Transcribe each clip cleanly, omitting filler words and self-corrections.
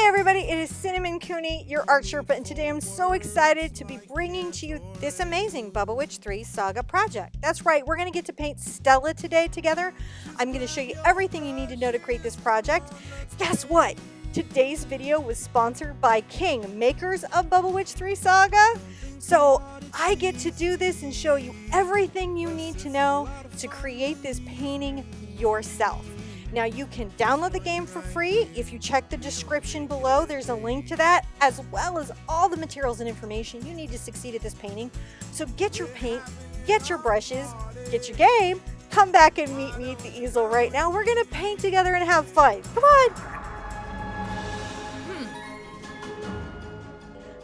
Hey everybody, it is Cinnamon Cooney, your art Sherpa, and today I'm so excited to be bringing to you this amazing Bubble Witch 3 Saga project. That's right, we're going to get to paint Stella today together. I'm going to show you everything you need to know to create this project. Guess what? Today's video was sponsored by King, makers of Bubble Witch 3 Saga. So I get to do this and show you everything you need to know to create this painting yourself. Now you can download the game for free. If you check the description below, there's a link to that, as well as all the materials and information you need to succeed at this painting. So get your paint, get your brushes, get your game, come back and meet me at the easel right now. We're gonna paint together and have fun. Come on.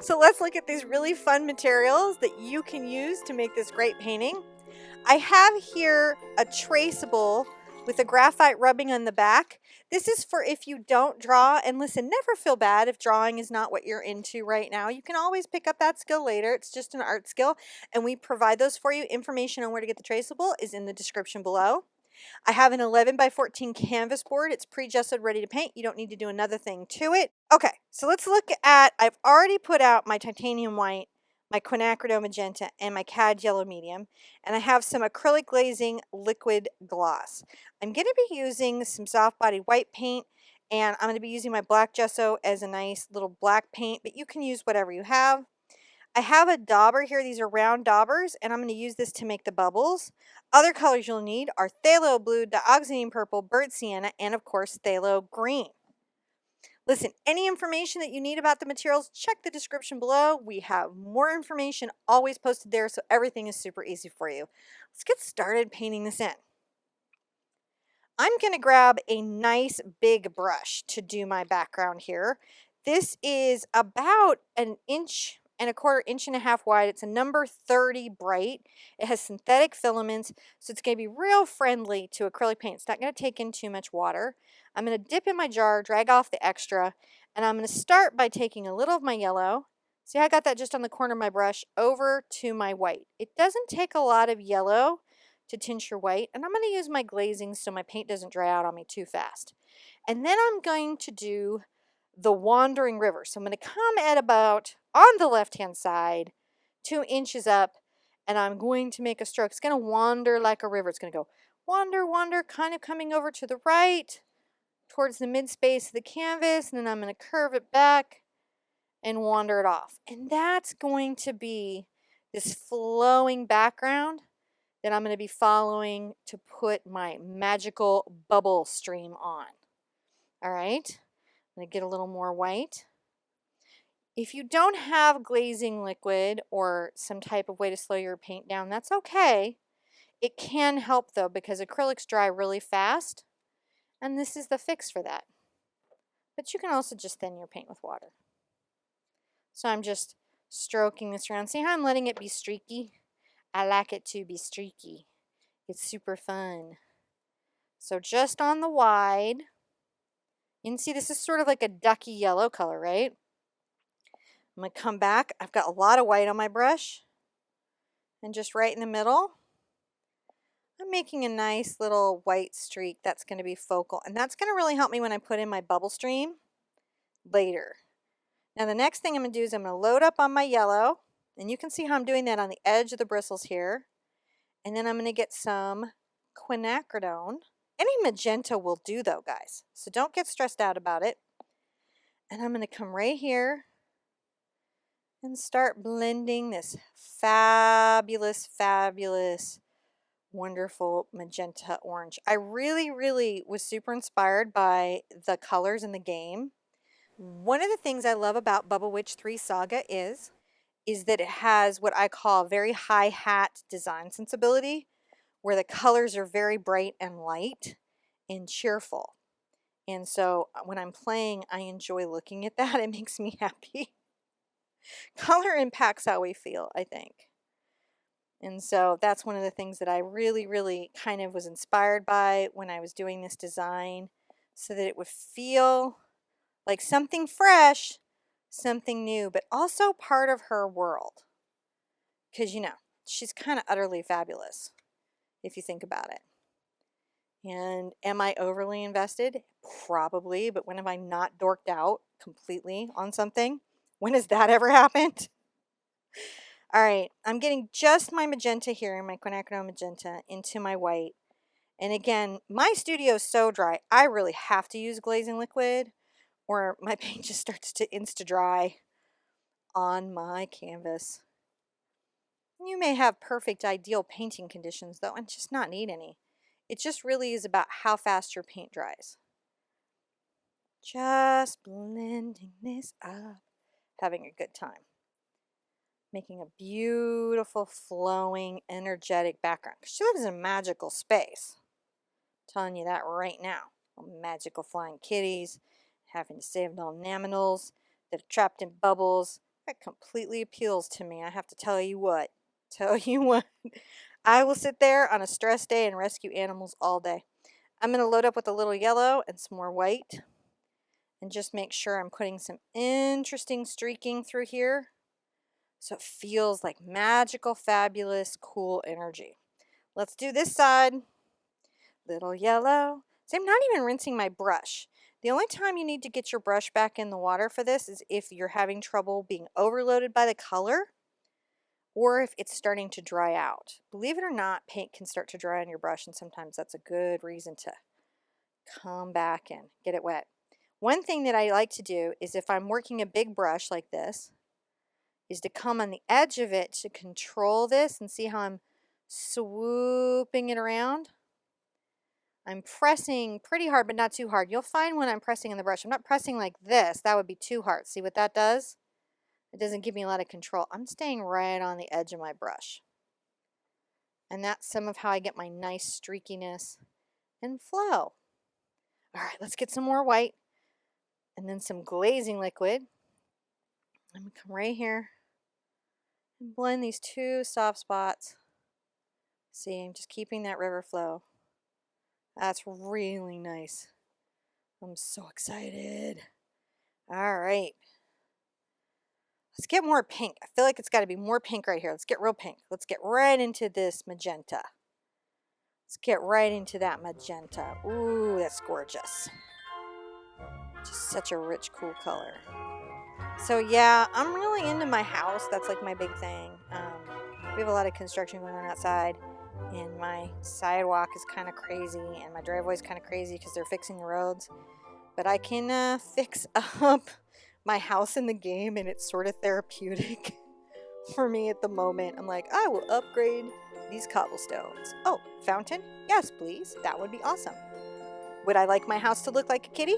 So let's look at these really fun materials that you can use to make this great painting. I have here a traceable with a graphite rubbing on the back. This is for if you don't draw, and listen, never feel bad if drawing is not what you're into right now. You can always pick up that skill later. It's just an art skill, and we provide those for you. Information on where to get the traceable is in the description below. I have an 11 by 14 canvas board. It's pre-gessoed, ready to paint. You don't need to do another thing to it. Okay, so let's look at, I've already put out my titanium white, my quinacridone magenta, and my cad yellow medium, and I have some acrylic glazing liquid gloss. I'm going to be using some soft body white paint, and I'm going to be using my black gesso as a nice little black paint, but you can use whatever you have. I have a dauber here. These are round daubers, and I'm going to use this to make the bubbles. Other colors you'll need are phthalo blue, dioxazine purple, burnt sienna, and of course phthalo green. Listen, any information that you need about the materials, check the description below. We have more information always posted there, so everything is super easy for you. Let's get started painting this in. I'm going to grab a nice big brush to do my background here. This is about 1.25 inches, 1.5 inches wide. It's a number 30 bright. It has synthetic filaments, so it's going to be real friendly to acrylic paint. It's not going to take in too much water. I'm going to dip in my jar, drag off the extra, and I'm going to start by taking a little of my yellow. See, I got that just on the corner of my brush over to my white. It doesn't take a lot of yellow to tincture white, and I'm going to use my glazing so my paint doesn't dry out on me too fast. And then I'm going to do the wandering river. So I'm going to come at about on the left-hand side, 2 inches up, and I'm going to make a stroke. It's going to wander like a river. It's going to go wander, wander, kind of coming over to the right, towards the mid-space of the canvas, and then I'm going to curve it back and wander it off. And that's going to be this flowing background that I'm going to be following to put my magical bubble stream on. All right, I'm going to get a little more white. If you don't have glazing liquid or some type of way to slow your paint down, that's okay. It can help though, because acrylics dry really fast, and this is the fix for that. But you can also just thin your paint with water. So I'm just stroking this around. See how I'm letting it be streaky? I like it to be streaky. It's super fun. So just on the wide, you can see this is sort of like a ducky yellow color, right? I'm going to come back. I've got a lot of white on my brush. And just right in the middle, I'm making a nice little white streak that's going to be focal. And that's going to really help me when I put in my bubble stream later. Now the next thing I'm going to do is I'm going to load up on my yellow. And you can see how I'm doing that on the edge of the bristles here. And then I'm going to get some quinacridone. Any magenta will do though, guys. So don't get stressed out about it. And I'm going to come right here and start blending this fabulous, fabulous, wonderful magenta orange. I really was super inspired by the colors in the game. One of the things I love about Bubble Witch 3 Saga is that it has what I call very high hat design sensibility, where the colors are very bright and light and cheerful. And so when I'm playing, I enjoy looking at that. It makes me happy. Color impacts how we feel, I think. And so that's one of the things that I really kind of was inspired by when I was doing this design, so that it would feel like something fresh, something new, but also part of her world. Because, you know, she's kind of utterly fabulous, if you think about it. And am I overly invested? Probably, but when have I not dorked out completely on something? When has that ever happened? All right, I'm getting just my magenta here, my quinacridone magenta, into my white. And again, my studio is so dry, I really have to use glazing liquid or my paint just starts to insta-dry on my canvas. You may have perfect ideal painting conditions though and just not need any. It just really is about how fast your paint dries. Just blending this up, having a good time. Making a beautiful, flowing, energetic background. She lives in a magical space. I'm telling you that right now. Magical flying kitties, having to save all naminals that are trapped in bubbles. That completely appeals to me. I have to tell you what. I will sit there on a stress day and rescue animals all day. I'm going to load up with a little yellow and some more white. And just make sure I'm putting some interesting streaking through here. So it feels like magical, fabulous, cool energy. Let's do this side. Little yellow. See, I'm not even rinsing my brush. The only time you need to get your brush back in the water for this is if you're having trouble being overloaded by the color or if it's starting to dry out. Believe it or not, paint can start to dry on your brush, and sometimes that's a good reason to come back and get it wet. One thing that I like to do is if I'm working a big brush like this, is to come on the edge of it to control this and see how I'm swooping it around. I'm pressing pretty hard, but not too hard. You'll find when I'm pressing on the brush, I'm not pressing like this. That would be too hard. See what that does? It doesn't give me a lot of control. I'm staying right on the edge of my brush. And that's some of how I get my nice streakiness and flow. All right, let's get some more white and then some glazing liquid. I'm going to come right here and blend these two soft spots. See, I'm just keeping that river flow. That's really nice. I'm so excited. All right. Let's get more pink. I feel like it's got to be more pink right here. Let's get real pink. Let's get right into this magenta. Let's get right into that magenta. Ooh, that's gorgeous. Just such a rich, cool color. So yeah, I'm really into my house. That's like my big thing. We have a lot of construction going on outside, and my sidewalk is kind of crazy, and my driveway is kind of crazy because they're fixing the roads. But I can fix up my house in the game, and it's sort of therapeutic for me at the moment. I'm like, I will upgrade these cobblestones. Oh, fountain? Yes, please. That would be awesome. Would I like my house to look like a kitty?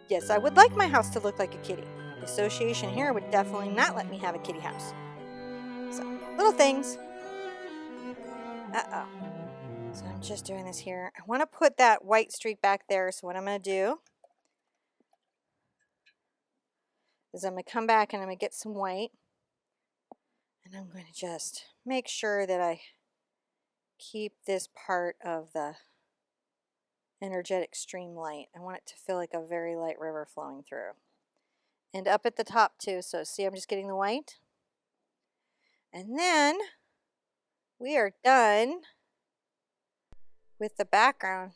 Yes, I would like my house to look like a kitty. The association here would definitely not let me have a kitty house. So, little things. Uh-oh. So I'm just doing this here. I want to put that white streak back there. So what I'm going to do is I'm going to come back and I'm going to get some white. And I'm going to just make sure that I keep this part of the energetic stream light. I want it to feel like a very light river flowing through. And up at the top too. So see, I'm just getting the white. And then we are done with the background.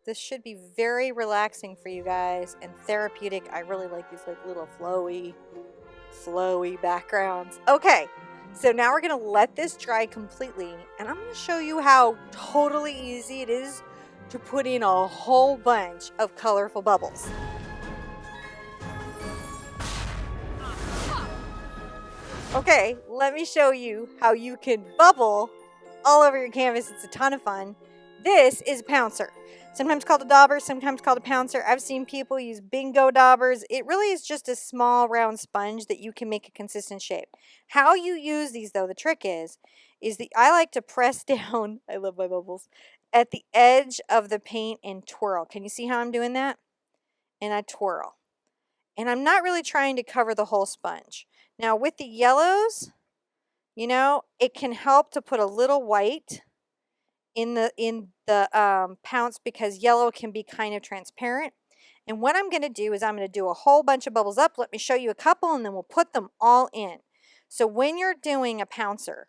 This should be very relaxing for you guys and therapeutic. I really like these like little flowy backgrounds. Okay, so now we're gonna let this dry completely, and I'm gonna show you how totally easy it is to put in a whole bunch of colorful bubbles. Okay, let me show you how you can bubble all over your canvas. It's a ton of fun. This is a pouncer, sometimes called a dauber, sometimes called a pouncer. I've seen people use bingo daubers. It really is just a small round sponge that you can make a consistent shape. How you use these though, the trick is I like to press down, I love my bubbles, at the edge of the paint and twirl. Can you see how I'm doing that? And I twirl. And I'm not really trying to cover the whole sponge. Now with the yellows, you know, it can help to put a little white in the pounce because yellow can be kind of transparent. And what I'm going to do is I'm going to do a whole bunch of bubbles up. Let me show you a couple and then we'll put them all in. So when you're doing a pouncer,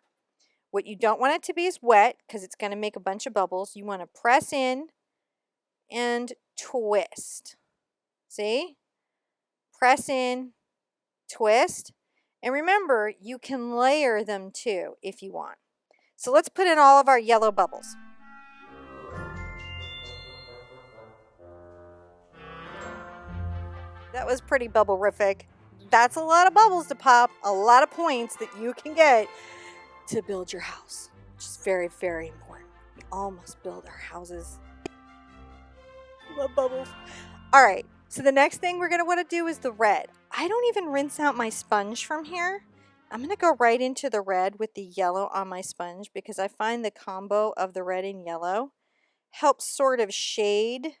what you don't want it to be is wet because it's going to make a bunch of bubbles. You want to press in and twist. See? Press in, twist, and remember, you can layer them too if you want. So let's put in all of our yellow bubbles. That was pretty bubble-rific. That's a lot of bubbles to pop, a lot of points that you can get to build your house, which is very, very important. We all must build our houses. Love bubbles. All right, so the next thing we're gonna wanna do is the red. I don't even rinse out my sponge from here. I'm gonna go right into the red with the yellow on my sponge because I find the combo of the red and yellow helps sort of shade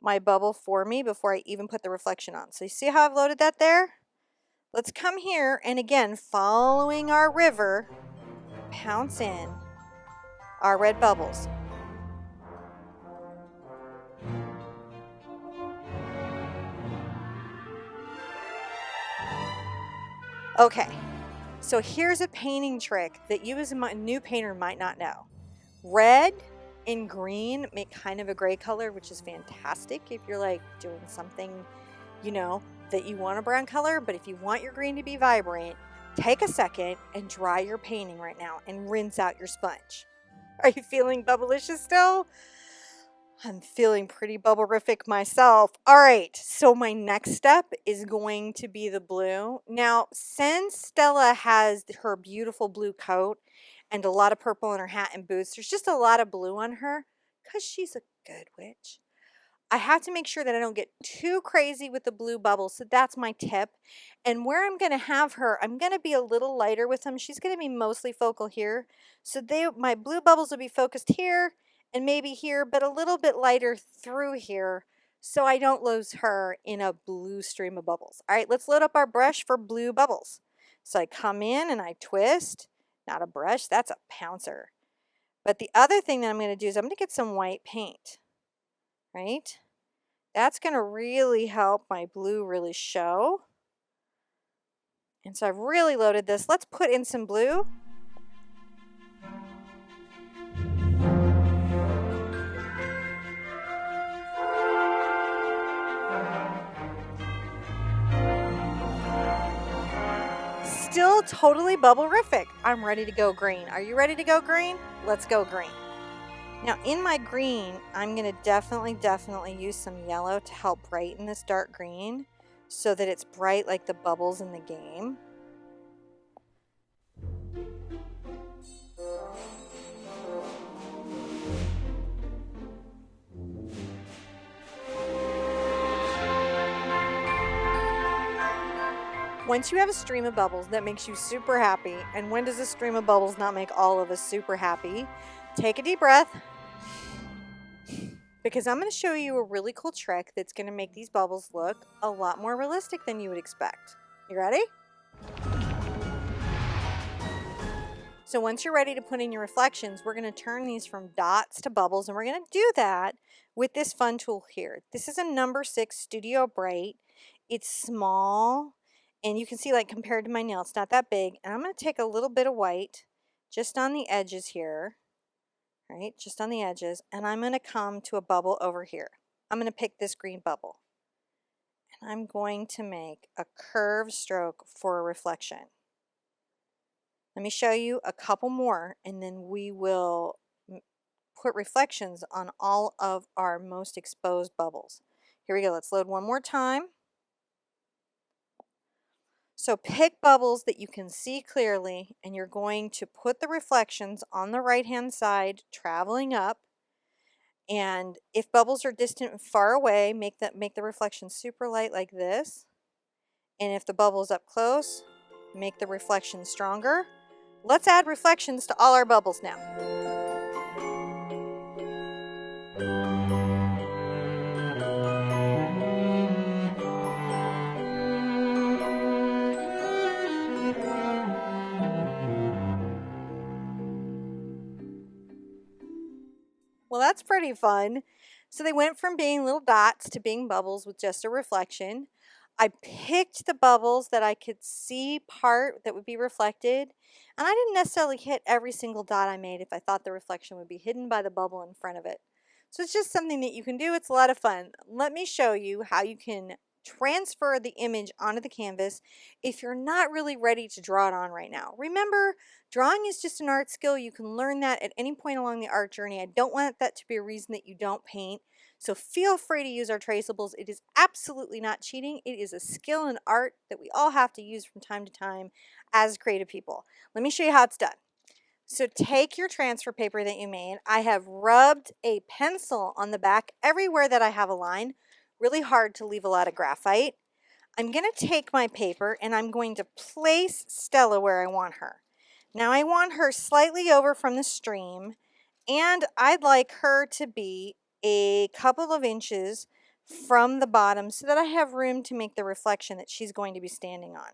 my bubble for me before I even put the reflection on. So you see how I've loaded that there? Let's come here and again, following our river, pounce in our red bubbles. Okay, so here's a painting trick that you as a new painter might not know. Red and green make kind of a gray color, which is fantastic if you're like doing something, you know, that you want a brown color. But if you want your green to be vibrant, take a second and dry your painting right now and rinse out your sponge. Are you feeling bubblicious still? I'm feeling pretty bubble-rific myself. All right, so my next step is going to be the blue. Now, since Stella has her beautiful blue coat and a lot of purple in her hat and boots, there's just a lot of blue on her because she's a good witch. I have to make sure that I don't get too crazy with the blue bubbles, so that's my tip. And where I'm going to have her, I'm going to be a little lighter with them. She's going to be mostly focal here. So my blue bubbles will be focused here and maybe here, but a little bit lighter through here so I don't lose her in a blue stream of bubbles. All right, let's load up our brush for blue bubbles. So I come in and I twist. Not a brush, that's a pouncer. But the other thing that I'm going to do is I'm going to get some white paint. Right? That's going to really help my blue really show. And so I've really loaded this. Let's put in some blue. Still totally bubble-rific. I'm ready to go green. Are you ready to go green? Let's go green. Now in my green, I'm going to definitely use some yellow to help brighten this dark green so that it's bright like the bubbles in the game. Once you have a stream of bubbles that makes you super happy, and when does a stream of bubbles not make all of us super happy? Take a deep breath, because I'm going to show you a really cool trick that's going to make these bubbles look a lot more realistic than you would expect. You ready? So once you're ready to put in your reflections, we're going to turn these from dots to bubbles, and we're going to do that with this fun tool here. This is a number 6 Studio Bright. It's small, and you can see, like, compared to my nail, it's not that big. And I'm going to take a little bit of white just on the edges here, right, just on the edges, and I'm going to come to a bubble over here. I'm going to pick this green bubble, and I'm going to make a curved stroke for a reflection. Let me show you a couple more, and then we will put reflections on all of our most exposed bubbles. Here we go. Let's load one more time. So pick bubbles that you can see clearly, and you're going to put the reflections on the right-hand side, traveling up. And if bubbles are distant and far away, make the reflection super light like this. And if the bubble's up close, make the reflection stronger. Let's add reflections to all our bubbles now. Well, that's pretty fun. So they went from being little dots to being bubbles with just a reflection. I picked the bubbles that I could see part that would be reflected, and I didn't necessarily hit every single dot I made if I thought the reflection would be hidden by the bubble in front of it. So it's just something that you can do. It's a lot of fun. Let me show you how you can transfer the image onto the canvas if you're not really ready to draw it on right now. Remember, drawing is just an art skill. You can learn that at any point along the art journey. I don't want that to be a reason that you don't paint. So feel free to use our traceables. It is absolutely not cheating. It is a skill and art that we all have to use from time to time as creative people. Let me show you how it's done. So take your transfer paper that you made. I have rubbed a pencil on the back everywhere that I have a line. Really hard to leave a lot of graphite. I'm going to take my paper and I'm going to place Stella where I want her. Now I want her slightly over from the stream, and I'd like her to be a couple of inches from the bottom so that I have room to make the reflection that she's going to be standing on.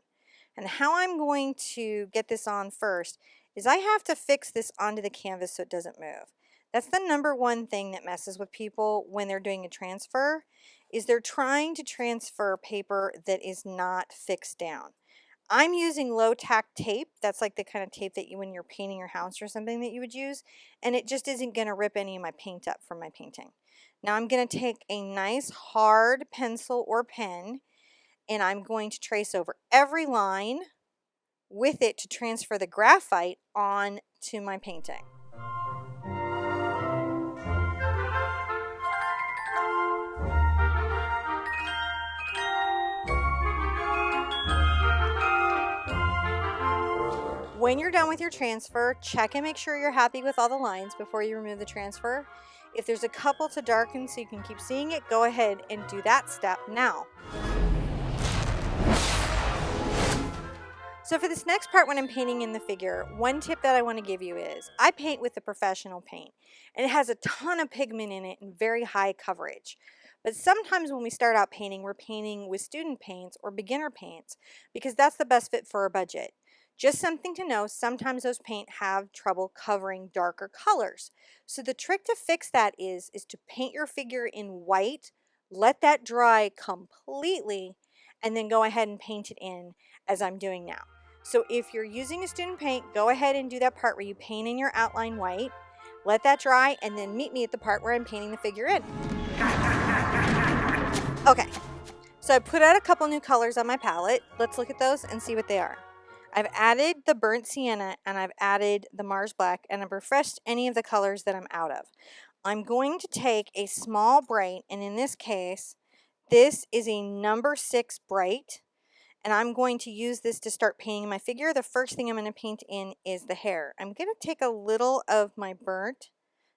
And how I'm going to get this on first is I have to fix this onto the canvas so it doesn't move. That's the number one thing that messes with people when they're doing a transfer, is they're trying to transfer paper that is not fixed down. I'm using low tack tape. That's like the kind of tape that you, when you're painting your house or something, that you would use, and it just isn't going to rip any of my paint up from my painting. Now I'm going to take a nice hard pencil or pen, and I'm going to trace over every line with it to transfer the graphite on to my painting. When you're done with your transfer, check and make sure you're happy with all the lines before you remove the transfer. If there's a couple to darken so you can keep seeing it, go ahead and do that step now. So for this next part, when I'm painting in the figure, one tip that I want to give you is I paint with the professional paint, and it has a ton of pigment in it and very high coverage. But sometimes when we start out painting, we're painting with student paints or beginner paints because that's the best fit for our budget. Just something to know, sometimes those paint have trouble covering darker colors. So the trick to fix that is to paint your figure in white, let that dry completely, and then go ahead and paint it in as I'm doing now. So if you're using a student paint, go ahead and do that part where you paint in your outline white, let that dry, and then meet me at the part where I'm painting the figure in. Okay, so I put out a couple new colors on my palette. Let's look at those and see what they are. I've added the burnt sienna and I've added the Mars black, and I've refreshed any of the colors that I'm out of. I'm going to take a small bright, and in this case, this is a number 6 bright, and I'm going to use this to start painting my figure. The first thing I'm going to paint in is the hair. I'm going to take a little of my burnt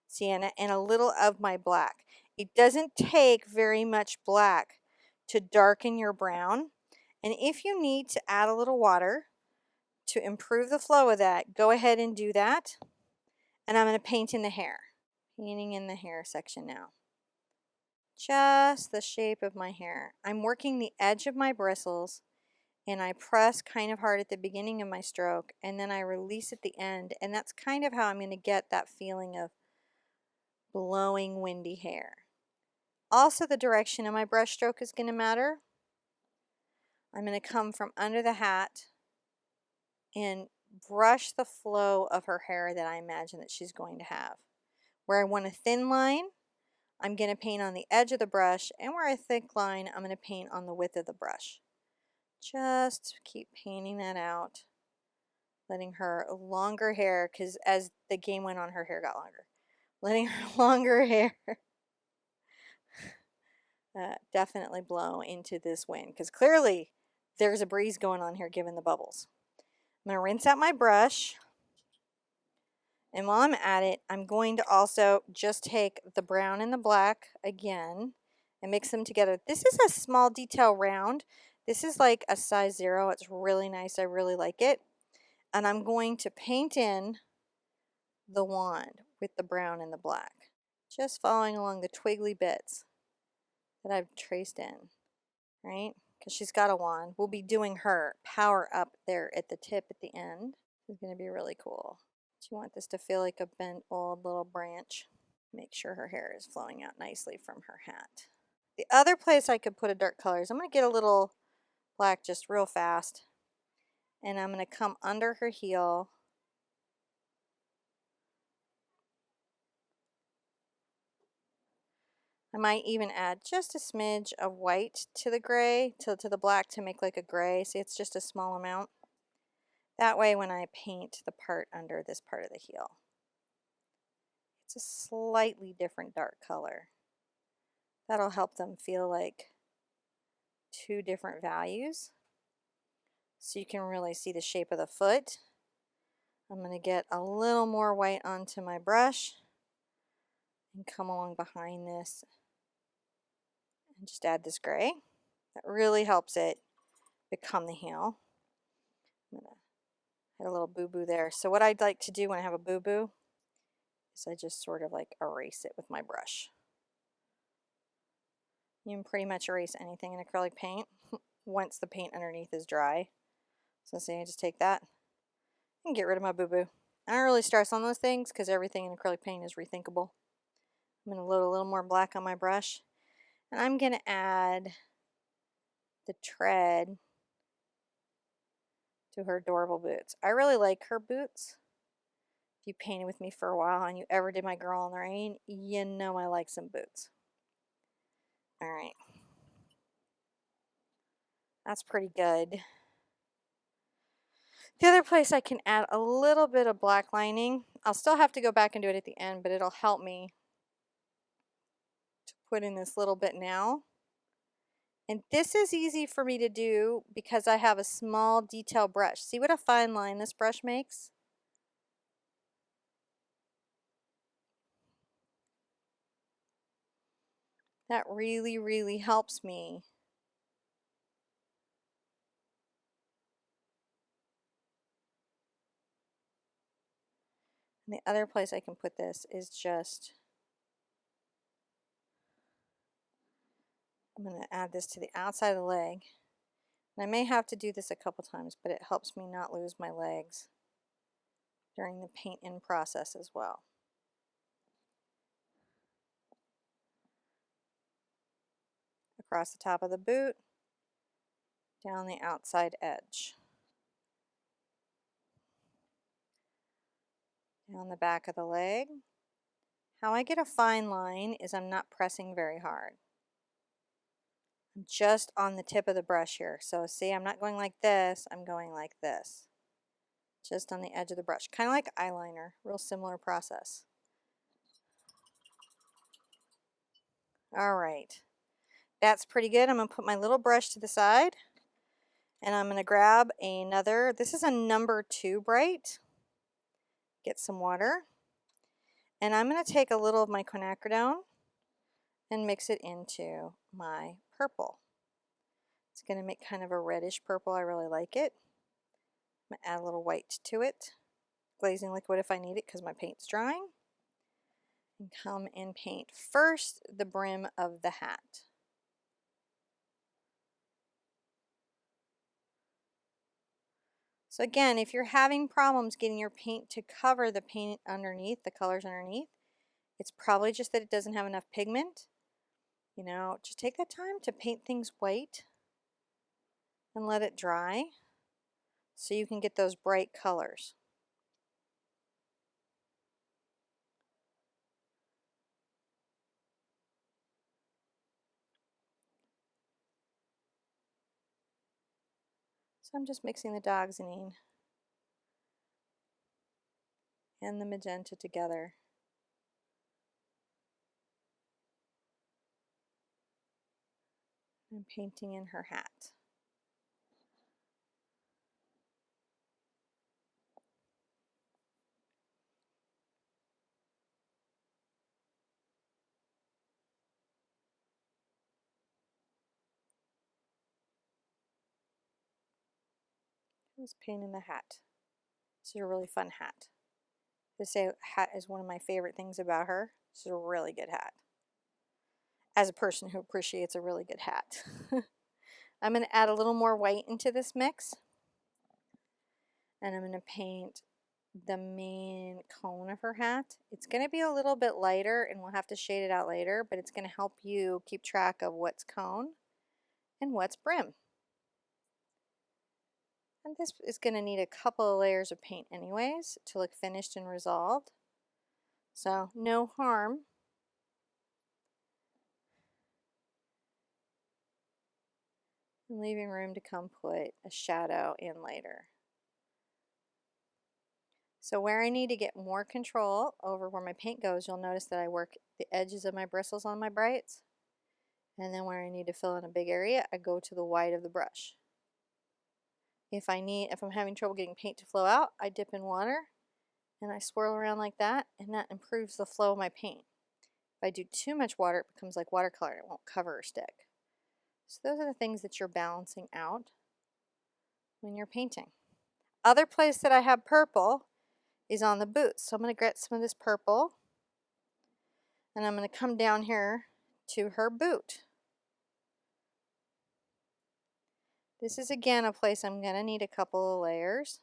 sienna and a little of my black. It doesn't take very much black to darken your brown, and if you need to add a little water to improve the flow of that, go ahead and do that. And I'm going to paint in the hair. Painting in the hair section now. Just the shape of my hair. I'm working the edge of my bristles, and I press kind of hard at the beginning of my stroke, and then I release at the end, and that's kind of how I'm going to get that feeling of blowing windy hair. Also, the direction of my brush stroke is going to matter. I'm going to come from under the hat and brush the flow of her hair that I imagine that she's going to have. Where I want a thin line, I'm going to paint on the edge of the brush, and where a thick line, I'm going to paint on the width of the brush. Just keep painting that out, letting her longer hair, because as the game went on, her hair got longer. Letting her longer hair definitely blow into this wind, because clearly there's a breeze going on here given the bubbles. I'm going to rinse out my brush, and while I'm at it, I'm going to also just take the brown and the black again and mix them together. This is a small detail round. This is like a size 0. It's really nice. I really like it. And I'm going to paint in the wand with the brown and the black, just following along the twiggly bits that I've traced in, right? Because she's got a wand. We'll be doing her power up there at the tip at the end. It's going to be really cool. You want this to feel like a bent old little branch. Make sure her hair is flowing out nicely from her hat. The other place I could put a dark color is I'm going to get a little black just real fast, and I'm going to come under her heel I might even add just a smidge of white to the gray, to the black, to make like a gray. See, it's just a small amount. That way when I paint the part under this part of the heel, it's a slightly different dark color. That'll help them feel like two different values. So you can really see the shape of the foot. I'm going to get a little more white onto my brush and come along behind this and just add this gray. That really helps it become the heel. I'm going to add a little boo-boo there. So what I'd like to do when I have a boo-boo is I just sort of like erase it with my brush. You can pretty much erase anything in acrylic paint once the paint underneath is dry. So see, I just take that and get rid of my boo-boo. I don't really stress on those things because everything in acrylic paint is rethinkable. I'm going to load a little more black on my brush, and I'm going to add the tread to her adorable boots. I really like her boots. If you painted with me for a while and you ever did my Girl in the Rain, you know I like some boots. Alright. That's pretty good. The other place I can add a little bit of black lining, I'll still have to go back and do it at the end, but it'll help me to put in this little bit now. And this is easy for me to do because I have a small detail brush. See what a fine line this brush makes? That really, really helps me. And the other place I can put this is just, I'm going to add this to the outside of the leg. And I may have to do this a couple times, but it helps me not lose my legs during the paint in process as well. Across the top of the boot, down the outside edge. Down the back of the leg. How I get a fine line is I'm not pressing very hard. I'm just on the tip of the brush here. So see, I'm not going like this, I'm going like this. Just on the edge of the brush. Kind of like eyeliner. Real similar process. Alright. That's pretty good. I'm going to put my little brush to the side. And I'm going to grab another, this is a number 2 bright. Get some water. And I'm going to take a little of my quinacridone and mix it into my purple. It's going to make kind of a reddish purple. I really like it. I'm going to add a little white to it. Glazing liquid if I need it because my paint's drying. And come and paint first the brim of the hat. So again, if you're having problems getting your paint to cover the paint underneath, the colors underneath, it's probably just that it doesn't have enough pigment. You know, just take the time to paint things white and let it dry so you can get those bright colors. So I'm just mixing the dioxazine and the magenta together. I'm painting in her hat. Just painting the hat. This is a really fun hat. This hat is one of my favorite things about her. This is a really good hat. As a person who appreciates a really good hat. I'm going to add a little more white into this mix. And I'm going to paint the main cone of her hat. It's going to be a little bit lighter and we'll have to shade it out later, but it's going to help you keep track of what's cone and what's brim. And this is going to need a couple of layers of paint anyways to look finished and resolved. So no harm and leaving room to come put a shadow in later. So where I need to get more control over where my paint goes, you'll notice that I work the edges of my bristles on my brights. And then where I need to fill in a big area, I go to the wide of the brush. If I'm having trouble getting paint to flow out, I dip in water and I swirl around like that, and that improves the flow of my paint. If I do too much water, it becomes like watercolor and it won't cover or stick. So those are the things that you're balancing out when you're painting. Other place that I have purple is on the boots. So I'm going to get some of this purple and I'm going to come down here to her boot. This is again a place I'm going to need a couple of layers.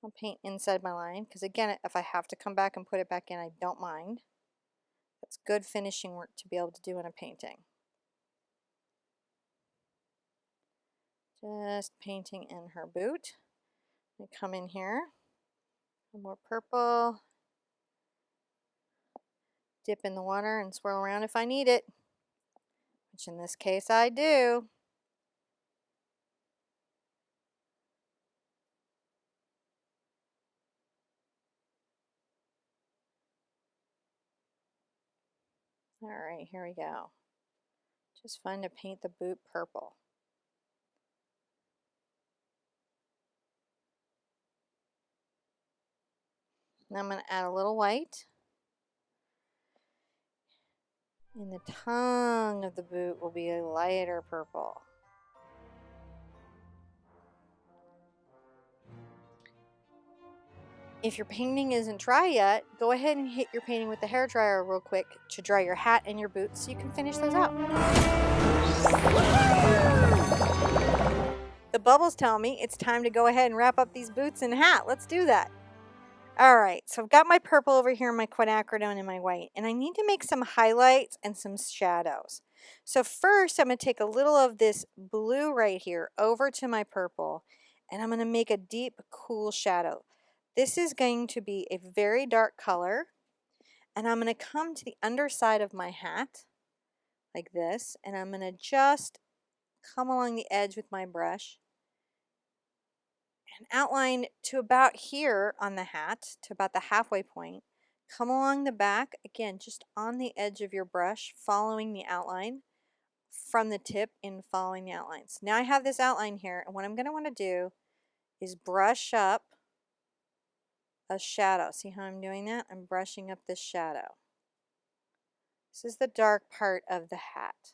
I'll paint inside my line because again, if I have to come back and put it back in, I don't mind. That's good finishing work to be able to do in a painting. Just painting in her boot. I come in here, more purple, dip in the water and swirl around if I need it, which in this case I do. Alright, here we go. Just fun to paint the boot purple. Now I'm going to add a little white. And the tongue of the boot will be a lighter purple. If your painting isn't dry yet, go ahead and hit your painting with the hairdryer real quick to dry your hat and your boots so you can finish those out. The bubbles tell me it's time to go ahead and wrap up these boots and hat. Let's do that. Alright, so I've got my purple over here, my quinacridone, and my white, and I need to make some highlights and some shadows. So first I'm going to take a little of this blue right here over to my purple, and I'm going to make a deep, cool shadow. This is going to be a very dark color, and I'm going to come to the underside of my hat, like this, and I'm going to just come along the edge with my brush, and outline to about here on the hat, to about the halfway point. Come along the back, again, just on the edge of your brush, following the outline from the tip and following the outlines. Now I have this outline here, and what I'm going to want to do is brush up a shadow. See how I'm doing that? I'm brushing up this shadow. This is the dark part of the hat.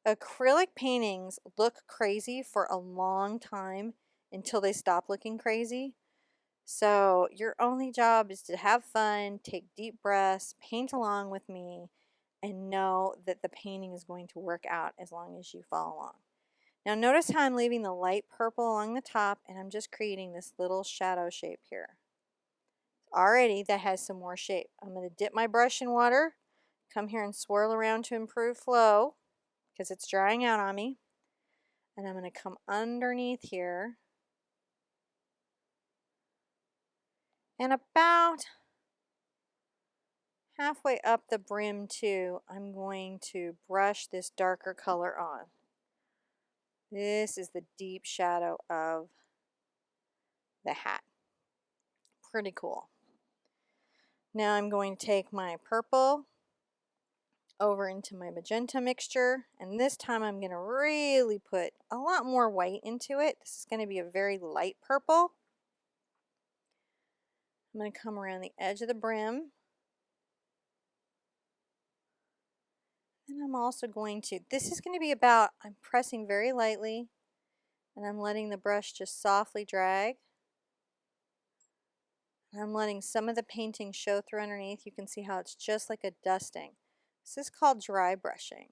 Acrylic paintings look crazy for a long time until they stop looking crazy. So your only job is to have fun, take deep breaths, paint along with me, and know that the painting is going to work out as long as you follow along. Now notice how I'm leaving the light purple along the top and I'm just creating this little shadow shape here. Already that has some more shape. I'm going to dip my brush in water, come here and swirl around to improve flow because it's drying out on me. And I'm going to come underneath here. And about halfway up the brim too, I'm going to brush this darker color on. This is the deep shadow of the hat. Pretty cool. Now I'm going to take my purple over into my magenta mixture, and this time I'm going to really put a lot more white into it. This is going to be a very light purple. I'm going to come around the edge of the brim. And I'm also going to, this is going to be about, I'm pressing very lightly and I'm letting the brush just softly drag. And I'm letting some of the painting show through underneath. You can see how it's just like a dusting. This is called dry brushing.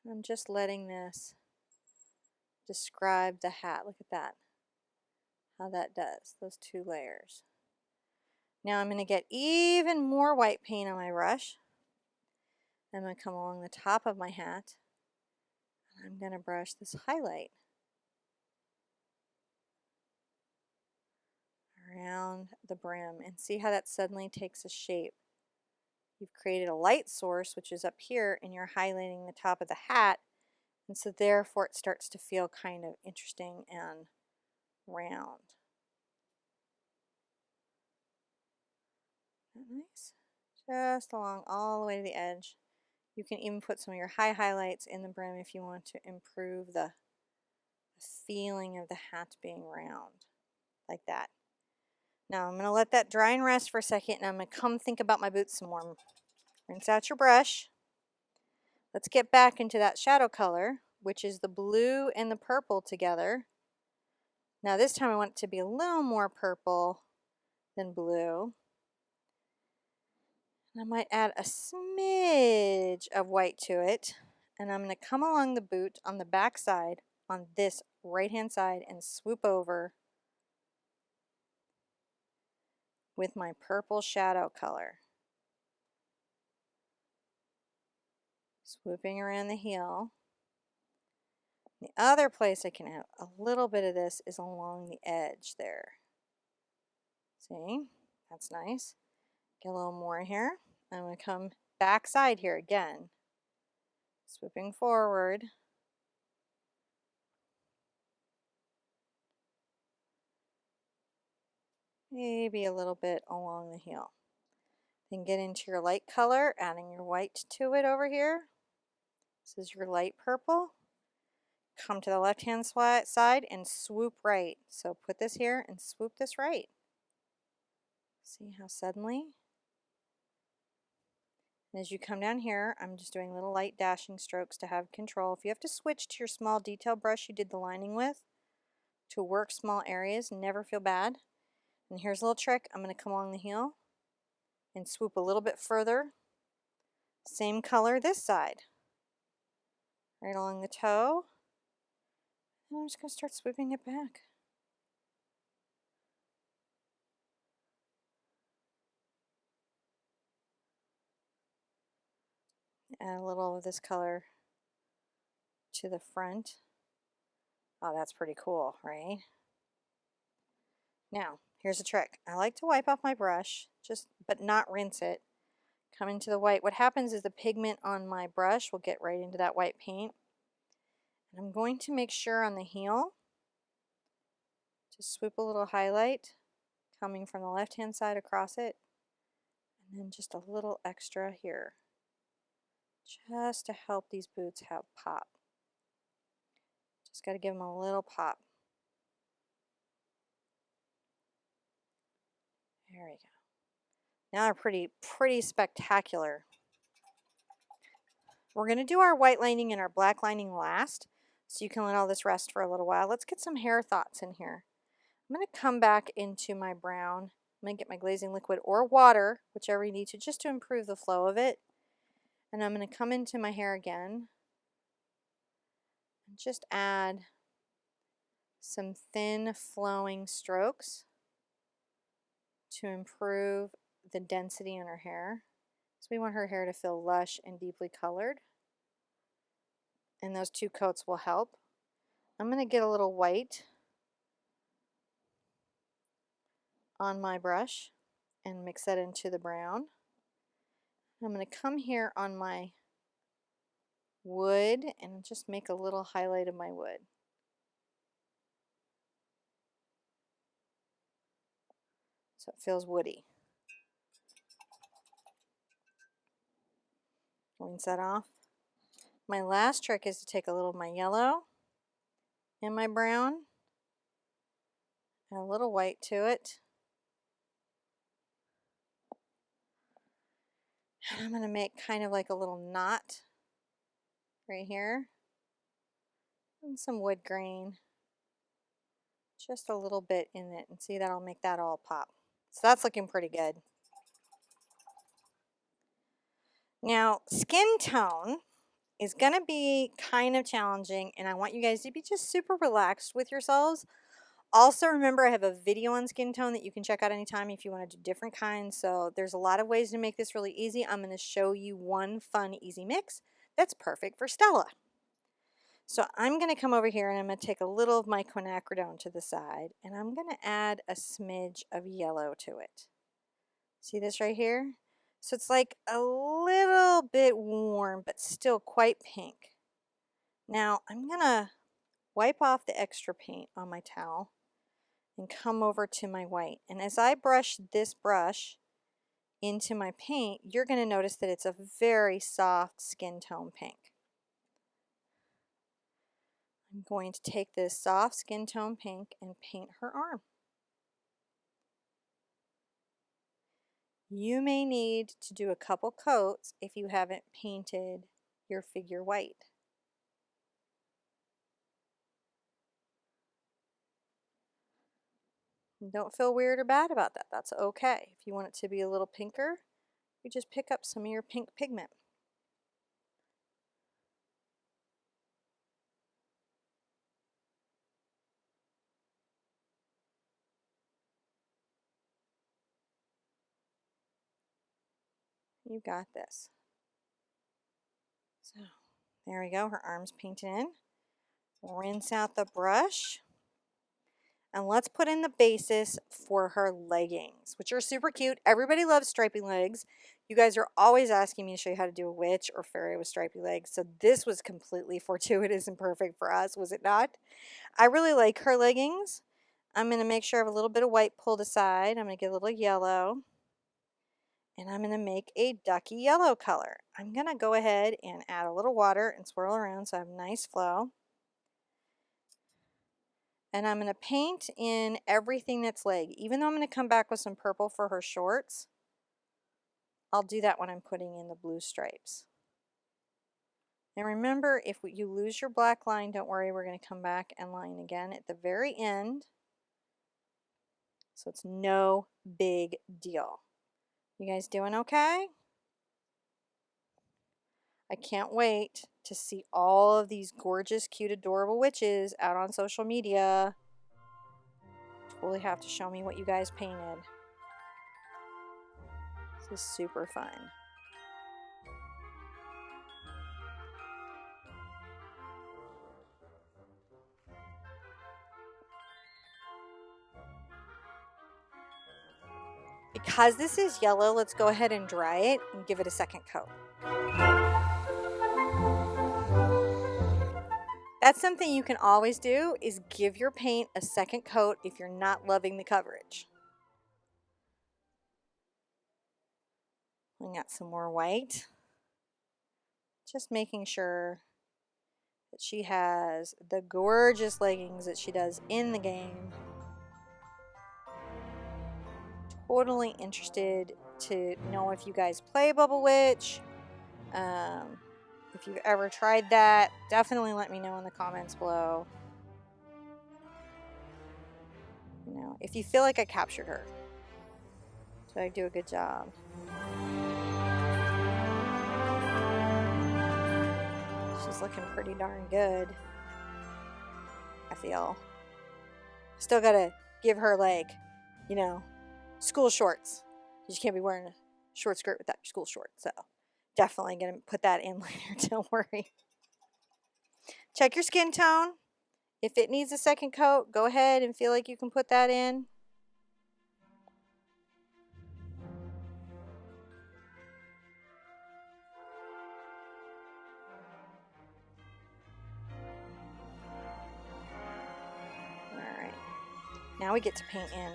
I'm just letting this describe the hat. Look at that. How that does, those two layers. Now I'm going to get even more white paint on my brush. I'm going to come along the top of my hat. And I'm going to brush this highlight around the brim and see how that suddenly takes a shape you've created a light source, which is up here, and you're highlighting the top of the hat. And so therefore it starts to feel kind of interesting and round. Isn't that nice? Just along all the way to the edge. You can even put some of your highlights in the brim if you want to improve the feeling of the hat being round, like that. Now I'm going to let that dry and rest for a second, and I'm going to come think about my boots some more. Rinse out your brush. Let's get back into that shadow color, which is the blue and the purple together. Now this time I want it to be a little more purple than blue. And I might add a smidge of white to it. And I'm going to come along the boot on the back side, on this right hand side, and swoop over with my purple shadow color. Swooping around the heel. The other place I can add a little bit of this is along the edge there. See? That's nice. Get a little more here. I'm going to come back side here again. Swooping forward. Maybe a little bit along the heel. Then get into your light color, adding your white to it over here. This is your light purple. Come to the left hand side and swoop right. So put this here and swoop this right. See how suddenly? And as you come down here, I'm just doing little light dashing strokes to have control. If you have to switch to your small detail brush you did the lining with to work small areas, never feel bad. And here's a little trick. I'm going to come along the heel and swoop a little bit further. Same color this side. Right along the toe. And I'm just going to start swooping it back. Add a little of this color to the front. Oh, that's pretty cool, right? Now, here's a trick. I like to wipe off my brush, but not rinse it. Come into the white. What happens is the pigment on my brush will get right into that white paint. And I'm going to make sure on the heel to swoop a little highlight coming from the left-hand side across it. And then just a little extra here. Just to help these boots have pop. Just got to give them a little pop. There we go. Now they're pretty spectacular. We're going to do our white lining and our black lining last, so you can let all this rest for a little while. Let's get some hair thoughts in here. I'm going to come back into my brown. I'm going to get my glazing liquid or water, whichever you need to, just to improve the flow of it. And I'm going to come into my hair again and just add some thin flowing strokes to improve the density in her hair. So we want her hair to feel lush and deeply colored. And those two coats will help. I'm going to get a little white on my brush and mix that into the brown. I'm going to come here on my wood and just make a little highlight of my wood. So it feels woody. Rinse that off. My last trick is to take a little of my yellow and my brown, add a little white to it. And I'm going to make kind of like a little knot right here. And some wood grain. Just a little bit in it. And see, that'll make that all pop. So that's looking pretty good. Now, skin tone is going to be kind of challenging, and I want you guys to be just super relaxed with yourselves. Also, remember I have a video on skin tone that you can check out anytime if you want to do different kinds. So there's a lot of ways to make this really easy. I'm going to show you one fun, easy mix that's perfect for Stella. So I'm going to come over here and I'm going to take a little of my quinacridone to the side, and I'm going to add a smidge of yellow to it. See this right here? So it's like a little bit warm, but still quite pink. Now I'm gonna wipe off the extra paint on my towel and come over to my white. And as I brush this brush into my paint, you're gonna notice that it's a very soft skin tone pink. I'm going to take this soft skin tone pink and paint her arm. You may need to do a couple coats if you haven't painted your figure white. Don't feel weird or bad about that. That's okay. If you want it to be a little pinker, you just pick up some of your pink pigment. You got this. So there we go. Her arm's painted in. Rinse out the brush. And let's put in the basis for her leggings, which are super cute. Everybody loves stripy legs. You guys are always asking me to show you how to do a witch or fairy with stripy legs. So this was completely fortuitous and perfect for us, was it not? I really like her leggings. I'm going to make sure I have a little bit of white pulled aside. I'm going to get a little yellow. And I'm going to make a ducky yellow color. I'm going to go ahead and add a little water and swirl around so I have a nice flow. And I'm going to paint in everything that's leg. Even though I'm going to come back with some purple for her shorts, I'll do that when I'm putting in the blue stripes. And remember, if you lose your black line, don't worry, we're going to come back and line again at the very end. So it's no big deal. You guys doing okay? I can't wait to see all of these gorgeous, cute, adorable witches out on social media. Totally have to show me what you guys painted. This is super fun. Because this is yellow, let's go ahead and dry it and give it a second coat. That's something you can always do, is give your paint a second coat if you're not loving the coverage. I got some more white. Just making sure that she has the gorgeous leggings that she does in the game. Totally interested to know if you guys play Bubble Witch. If you've ever tried that, definitely let me know in the comments below. You know, if you feel like I captured her. Did I do a good job? She's looking pretty darn good, I feel. Still gotta give her, like, you know, school shorts. You just can't be wearing a short skirt without your school shorts. So definitely gonna put that in later. Don't worry. Check your skin tone. If it needs a second coat, go ahead and feel like you can put that in. Alright. Now we get to paint in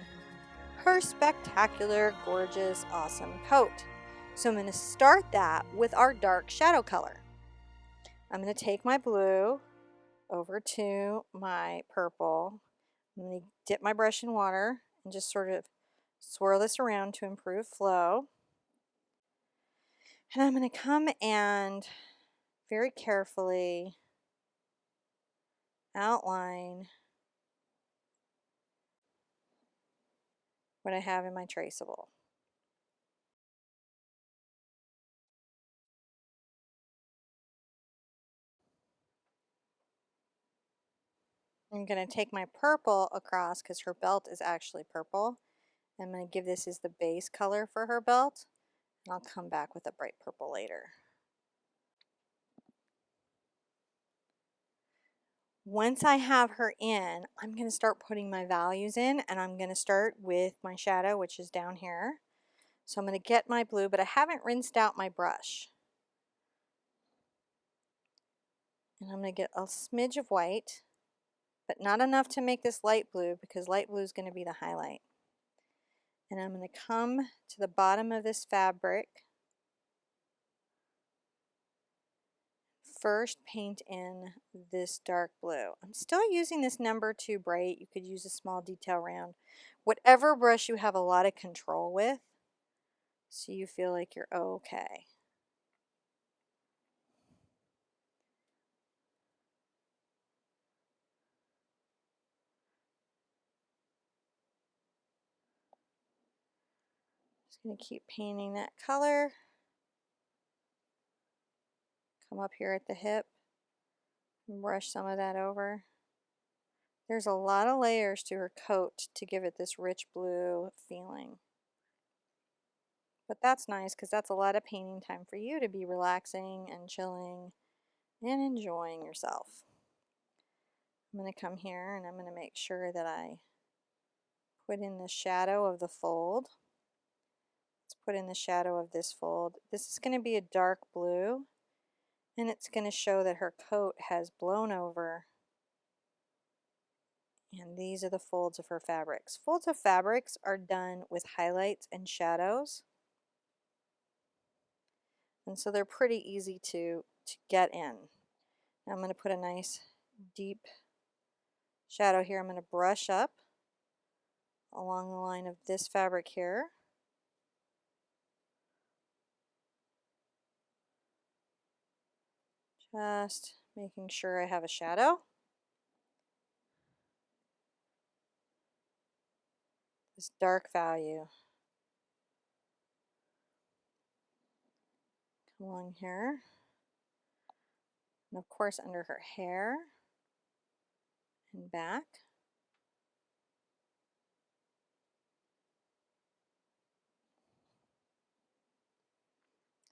her spectacular, gorgeous, awesome coat. So I'm going to start that with our dark shadow color. I'm going to take my blue over to my purple. I'm going to dip my brush in water and just sort of swirl this around to improve flow. And I'm going to come and very carefully outline what I have in my traceable. I'm going to take my purple across because her belt is actually purple. I'm going to give this as the base color for her belt. And I'll come back with a bright purple later. Once I have her in, I'm going to start putting my values in, and I'm going to start with my shadow, which is down here. So I'm going to get my blue, but I haven't rinsed out my brush. And I'm going to get a smidge of white, but not enough to make this light blue because light blue is going to be the highlight. And I'm going to come to the bottom of this fabric. First paint in this dark blue. I'm still using this number 2 bright. You could use a small detail round. Whatever brush you have a lot of control with, so you feel like you're okay. Just going to keep painting that color. Come up here at the hip and brush some of that over. There's a lot of layers to her coat to give it this rich blue feeling. But that's nice because that's a lot of painting time for you to be relaxing and chilling and enjoying yourself. I'm going to come here and I'm going to make sure that I put in the shadow of the fold. Let's put in the shadow of this fold. This is going to be a dark blue, and it's going to show that her coat has blown over. And these are the folds of her fabrics. Folds of fabrics are done with highlights and shadows. And so they're pretty easy to get in. Now I'm going to put a nice deep shadow here. I'm going to brush up along the line of this fabric here. Just making sure I have a shadow. This dark value. Come along here. And of course under her hair and back.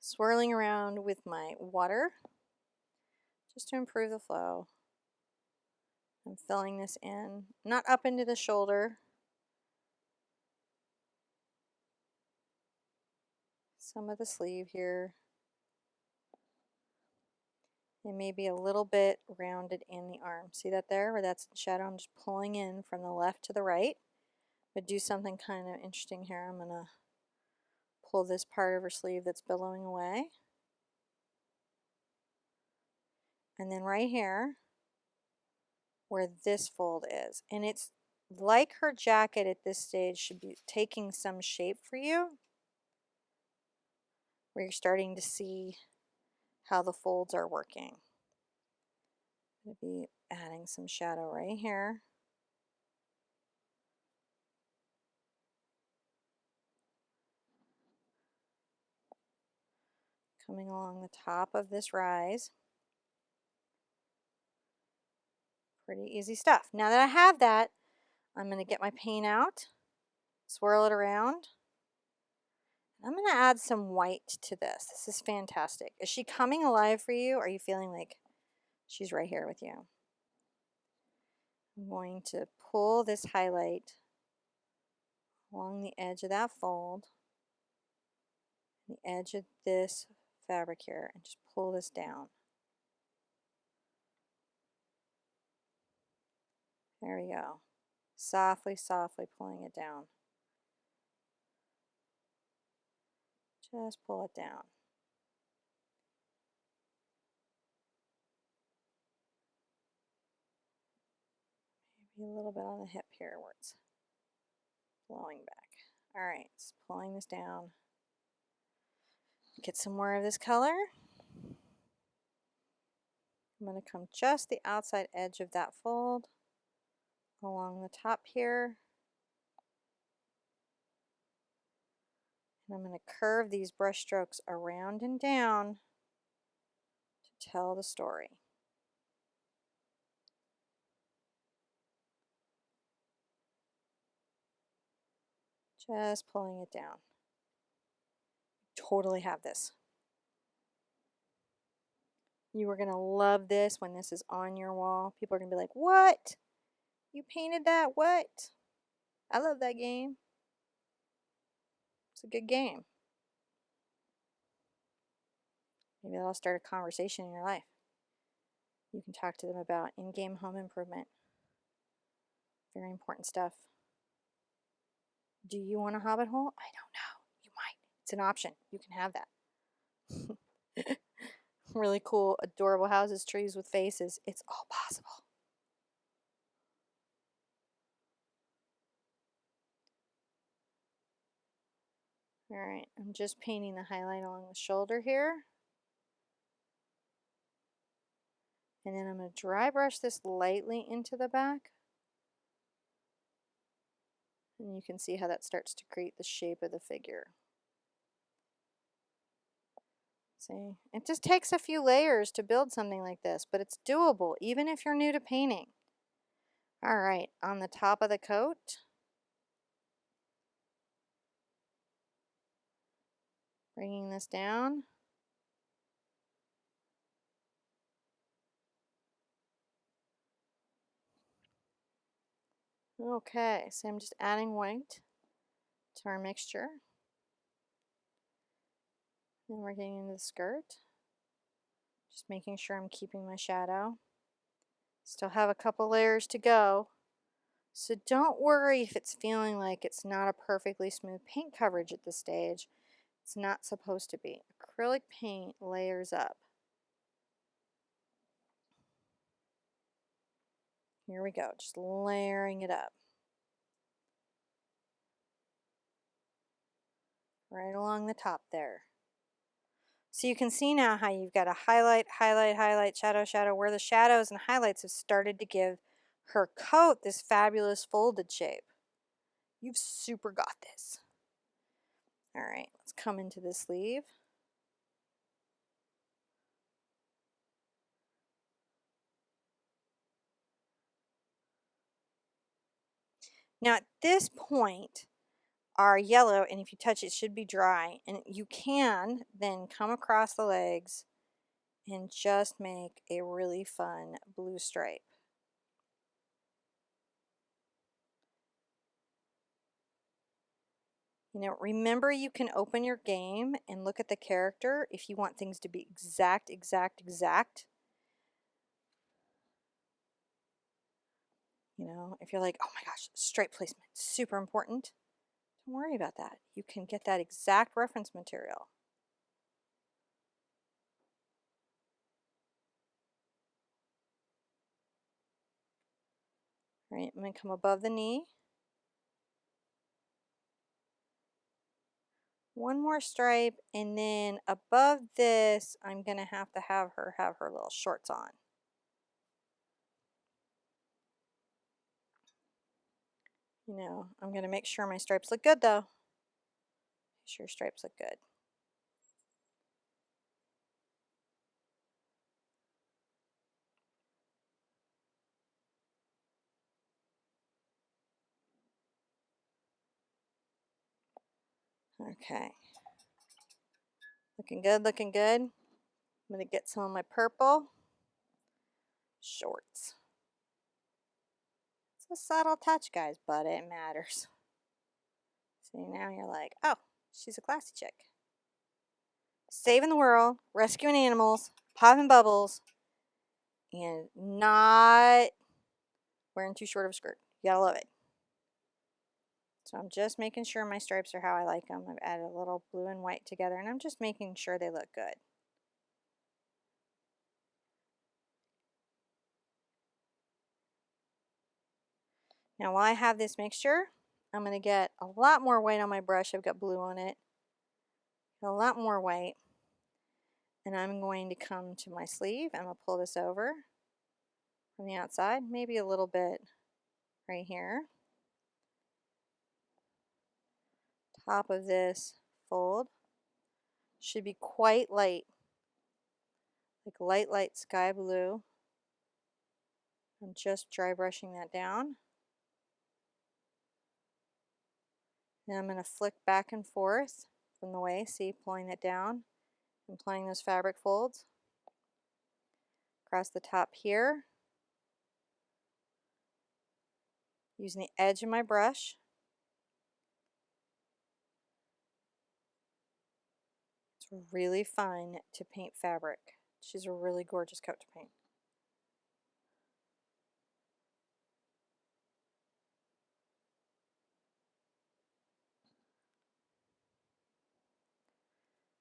Swirling around with my water just to improve the flow. I'm filling this in, not up into the shoulder. Some of the sleeve here. It may be a little bit rounded in the arm. See that there where that's in shadow? I'm just pulling in from the left to the right. But do something kind of interesting here. I'm going to pull this part of her sleeve that's billowing away. And then right here, where this fold is. And it's like her jacket at this stage should be taking some shape for you, where you're starting to see how the folds are working. I'm going to be adding some shadow right here. Coming along the top of this rise. Pretty easy stuff. Now that I have that, I'm going to get my paint out, swirl it around. I'm going to add some white to this. This is fantastic. Is she coming alive for you? Are you feeling like she's right here with you? I'm going to pull this highlight along the edge of that fold, the edge of this fabric here, and just pull this down. There we go. Softly, softly pulling it down. Just pull it down. Maybe a little bit on the hip here where it's blowing back. All right, just pulling this down. Get some more of this color. I'm going to come just the outside edge of that fold along the top here. And I'm going to curve these brush strokes around and down to tell the story. Just pulling it down. Totally have this. You are going to love this when this is on your wall. People are going to be like, what? You painted that? What? I love that game. It's a good game. Maybe that'll start a conversation in your life. You can talk to them about in-game home improvement. Very important stuff. Do you want a hobbit hole? I don't know. You might. It's an option. You can have that. Really cool, adorable houses, trees with faces. It's all possible. Alright, I'm just painting the highlight along the shoulder here. And then I'm going to dry brush this lightly into the back. And you can see how that starts to create the shape of the figure. See, it just takes a few layers to build something like this, but it's doable even if you're new to painting. Alright, on the top of the coat, bringing this down. Okay, so I'm just adding white to our mixture. Then we're getting into the skirt. Just making sure I'm keeping my shadow. Still have a couple layers to go. So don't worry if it's feeling like it's not a perfectly smooth paint coverage at this stage. It's not supposed to be. Acrylic paint layers up. Here we go, just layering it up. Right along the top there. So you can see now how you've got a highlight, highlight, highlight, shadow, shadow, where the shadows and highlights have started to give her coat this fabulous folded shape. You've super got this. All right, let's come into the sleeve. Now at this point, our yellow, and if you touch it, should be dry, and you can then come across the legs and just make a really fun blue stripe. You know, remember you can open your game and look at the character if you want things to be exact, exact, exact. You know, if you're like, oh my gosh, stripe placement, super important. Don't worry about that. You can get that exact reference material. All right, I'm going to come above the knee. One more stripe, and then above this, I'm going to have her little shorts on. You know, I'm going to make sure my stripes look good though. Make sure stripes look good. Okay. Looking good, looking good. I'm going to get some of my purple shorts. It's a subtle touch, guys, but it matters. See, now you're like, oh, she's a classy chick. Saving the world, rescuing animals, popping bubbles, and not wearing too short of a skirt. You gotta love it. So I'm just making sure my stripes are how I like them. I've added a little blue and white together, and I'm just making sure they look good. Now while I have this mixture, I'm going to get a lot more white on my brush. I've got blue on it. A lot more white. And I'm going to come to my sleeve. I'm going to pull this over from the outside, maybe a little bit right here. Top of this fold should be quite light, like light, light sky blue. I'm just dry brushing that down. Then I'm going to flick back and forth from the waist, see, pulling it down and playing those fabric folds across the top here. Using the edge of my brush. It's really fun to paint fabric. She's a really gorgeous coat to paint.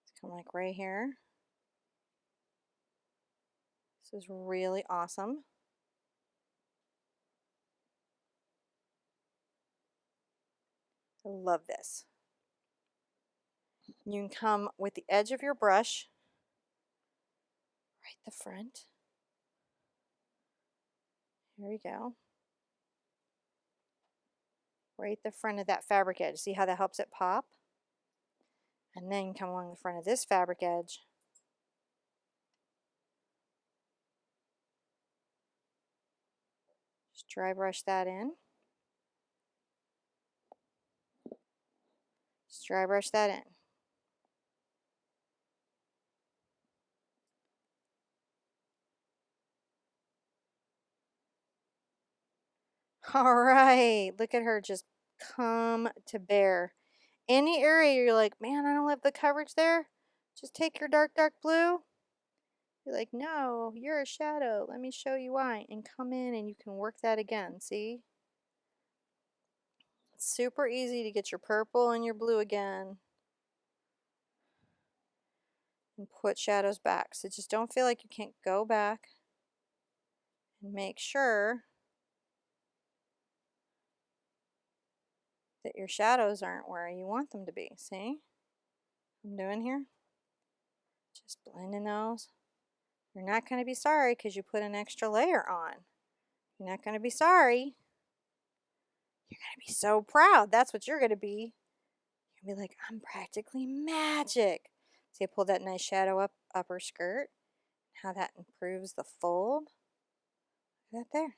It's come like right here. This is really awesome. I love this. You can come with the edge of your brush, right the front. Here we go. Right the front of that fabric edge. See how that helps it pop? And then come along the front of this fabric edge. Just dry brush that in. Just dry brush that in. All right, look at her just come to bear. Any area you're like, man, I don't have the coverage there, just take your dark, dark blue. You're like, no, you're a shadow. Let me show you why. And come in and you can work that again, see? It's super easy to get your purple and your blue again. And put shadows back. So just don't feel like you can't go back and make sure that your shadows aren't where you want them to be. See what I'm doing here? Just blending those. You're not going to be sorry because you put an extra layer on. You're not going to be sorry. You're going to be so proud. That's what you're going to be. You're going to be like, I'm practically magic. See, I pulled that nice shadow up her skirt. How that improves the fold. Look at that there.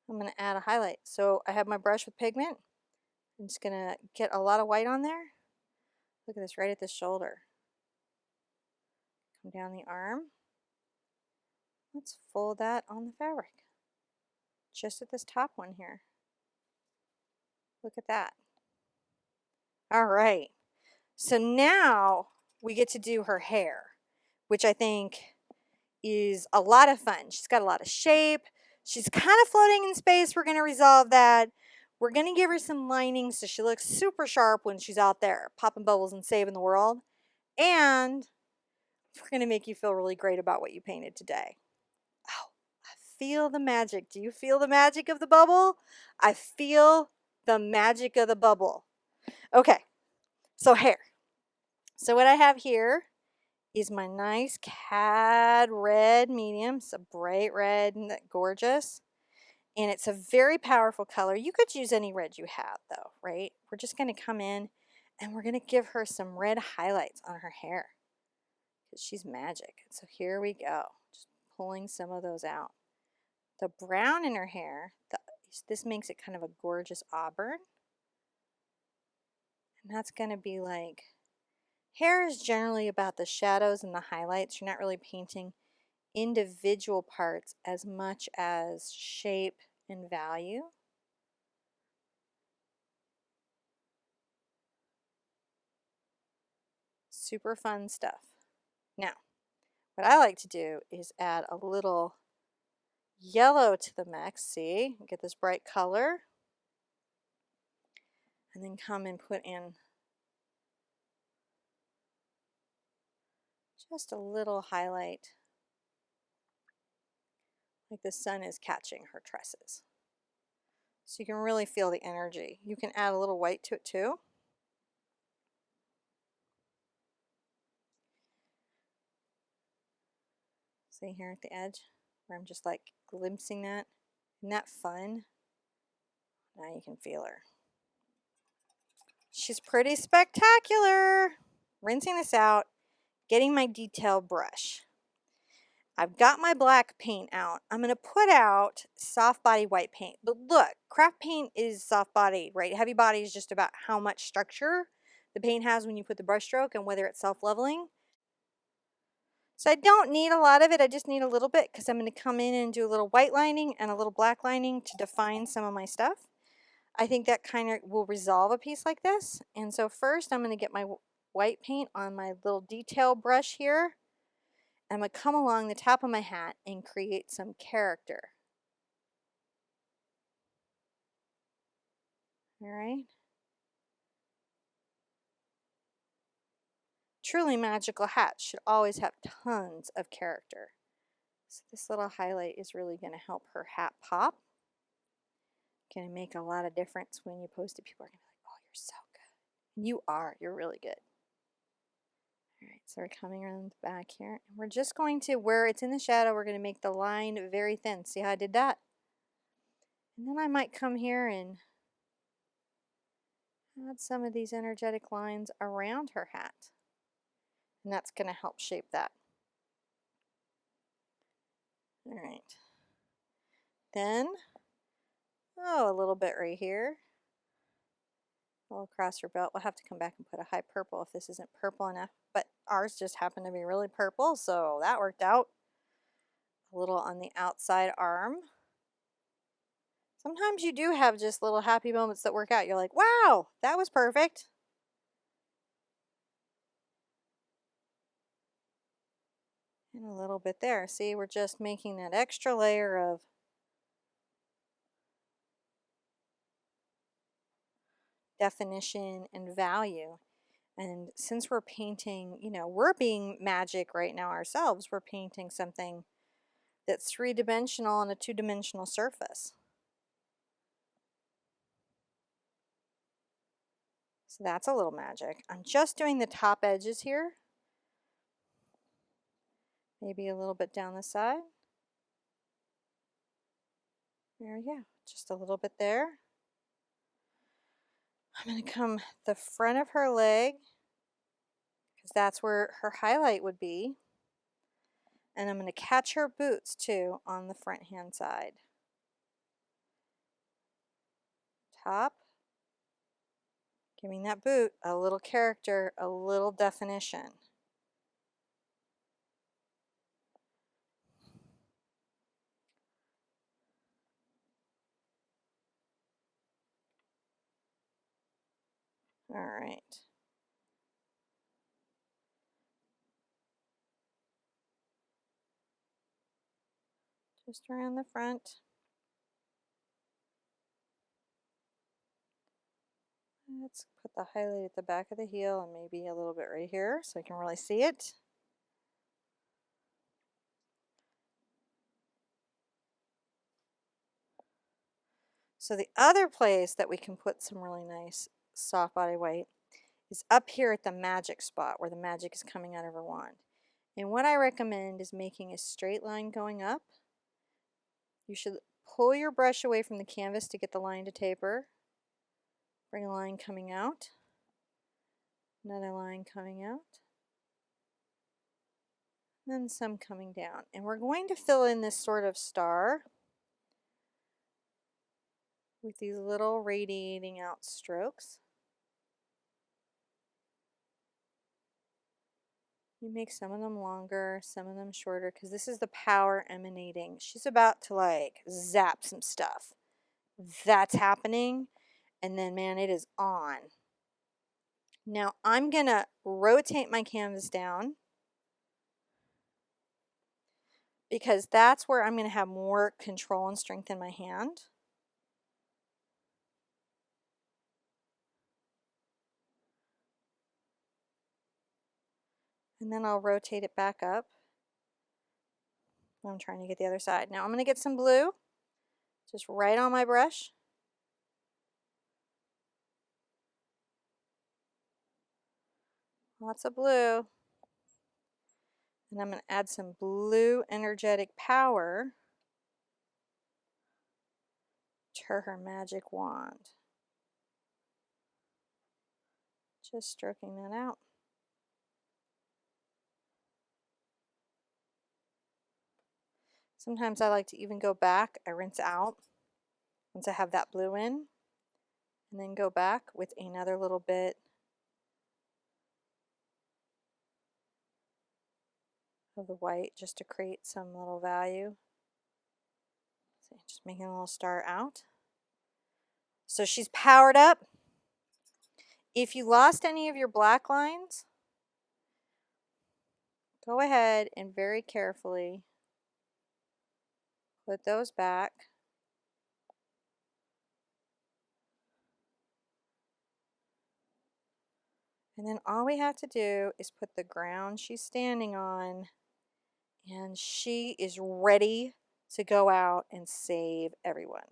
I'm going to add a highlight. So I have my brush with pigment. I'm just going to get a lot of white on there. Look at this, right at the shoulder. Come down the arm. Let's fold that on the fabric. Just at this top one here. Look at that. All right. So now we get to do her hair, which I think is a lot of fun. She's got a lot of shape. She's kind of floating in space. We're going to resolve that. We're going to give her some lining so she looks super sharp when she's out there popping bubbles and saving the world. And we're going to make you feel really great about what you painted today. Oh, I feel the magic. Do you feel the magic of the bubble? I feel the magic of the bubble. Okay, so hair. So what I have here is my nice cad red medium. It's a bright red and gorgeous. And it's a very powerful color. You could use any red you have though, right? We're just going to come in and we're going to give her some red highlights on her hair. Because she's magic. So here we go. Just pulling some of those out. The brown in her hair, this makes it kind of a gorgeous auburn. And that's going to be like, hair is generally about the shadows and the highlights. You're not really painting individual parts as much as shape and value. Super fun stuff. Now, what I like to do is add a little yellow to the mix. See, get this bright color. And then come and put in just a little highlight, like the sun is catching her tresses. So you can really feel the energy. You can add a little white to it too. See here at the edge where I'm just like glimpsing that. Isn't that fun? Now you can feel her. She's pretty spectacular. Rinsing this out, getting my detail brush. I've got my black paint out. I'm going to put out soft body white paint. But look, craft paint is soft body, right? Heavy body is just about how much structure the paint has when you put the brush stroke and whether it's self-leveling. So I don't need a lot of it. I just need a little bit because I'm going to come in and do a little white lining and a little black lining to define some of my stuff. I think that kind of will resolve a piece like this. And so first I'm going to get my white paint on my little detail brush here. I'm going to come along the top of my hat and create some character. All right. Truly magical hats should always have tons of character. So this little highlight is really going to help her hat pop. Going to make a lot of difference when you post it. People are going to be like, oh, you're so good. You are. You're really good. All right, so we're coming around the back here. And we're just going to, where it's in the shadow, we're going to make the line very thin. See how I did that? And then I might come here and add some of these energetic lines around her hat. And that's going to help shape that. All right. Then, oh, a little bit right here. All across her belt. We'll have to come back and put a high purple if this isn't purple enough. But ours just happened to be really purple, so that worked out. A little on the outside arm. Sometimes you do have just little happy moments that work out. You're like, wow, that was perfect. And a little bit there. See, we're just making that extra layer of definition and value. And since we're painting, you know, we're being magic right now ourselves. We're painting something that's three-dimensional on a two-dimensional surface. So that's a little magic. I'm just doing the top edges here. Maybe a little bit down the side. There we go. Just a little bit there. I'm going to come the front of her leg because that's where her highlight would be. And I'm going to catch her boots too on the front hand side. Top. Giving that boot a little character, a little definition. All right. Just around the front. Let's put the highlight at the back of the heel and maybe a little bit right here so I can really see it. So the other place that we can put some really nice soft body white is up here at the magic spot where the magic is coming out of her wand. And what I recommend is making a straight line going up. You should pull your brush away from the canvas to get the line to taper. Bring a line coming out. Another line coming out. Then some coming down. And we're going to fill in this sort of star with these little radiating out strokes. You make some of them longer, some of them shorter, because this is the power emanating. She's about to like zap some stuff. That's happening, and then man, it is on. Now I'm gonna rotate my canvas down because that's where I'm gonna have more control and strength in my hand. And then I'll rotate it back up. I'm trying to get the other side. Now I'm going to get some blue, just right on my brush. Lots of blue. And I'm going to add some blue energetic power to her magic wand. Just stroking that out. Sometimes I like to even go back. I rinse out once I have that blue in, and then go back with another little bit of the white just to create some little value. So just making a little star out. So she's powered up. If you lost any of your black lines, go ahead and very carefully put those back. And then all we have to do is put the ground she's standing on, and she is ready to go out and save everyone.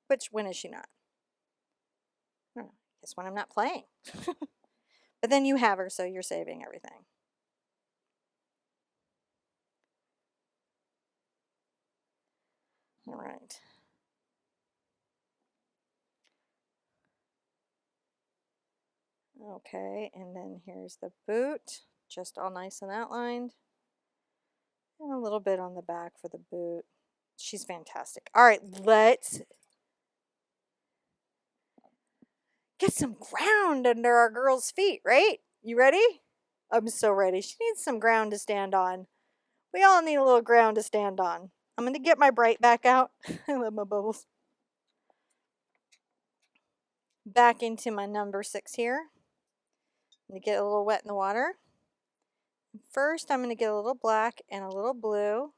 Which, when is she not? I don't know. Guess when I'm not playing. But then you have her, so you're saving everything. All right. Okay, and then here's the boot, just all nice and outlined. And a little bit on the back for the boot. She's fantastic. All right, let's get some ground under our girl's feet, right? You ready? I'm so ready. She needs some ground to stand on. We all need a little ground to stand on. I'm going to get my Bright back out. I love my bubbles. Back into my number 6 here. I'm going to get a little wet in the water. First, I'm going to get a little black and a little blue.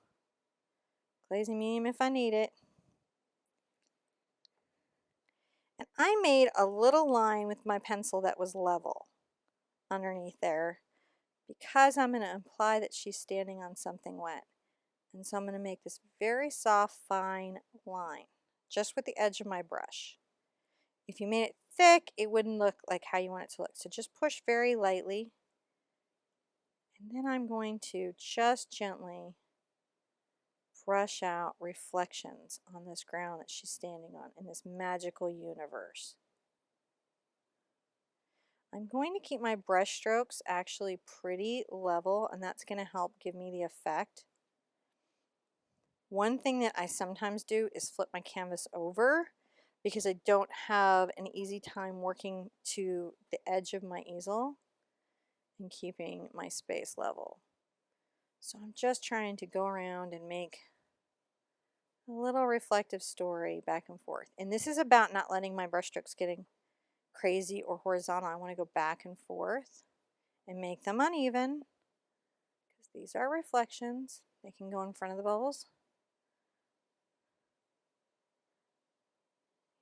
Glazing medium if I need it. And I made a little line with my pencil that was level underneath there because I'm going to imply that she's standing on something wet. And so I'm going to make this very soft, fine line just with the edge of my brush. If you made it thick, it wouldn't look like how you want it to look. So just push very lightly. And then I'm going to just gently brush out reflections on this ground that she's standing on in this magical universe. I'm going to keep my brush strokes actually pretty level, and that's going to help give me the effect. One thing that I sometimes do is flip my canvas over because I don't have an easy time working to the edge of my easel and keeping my space level. So I'm just trying to go around and make a little reflective story back and forth. And this is about not letting my brush strokes getting crazy or horizontal. I want to go back and forth and make them uneven because these are reflections. They can go in front of the bubbles.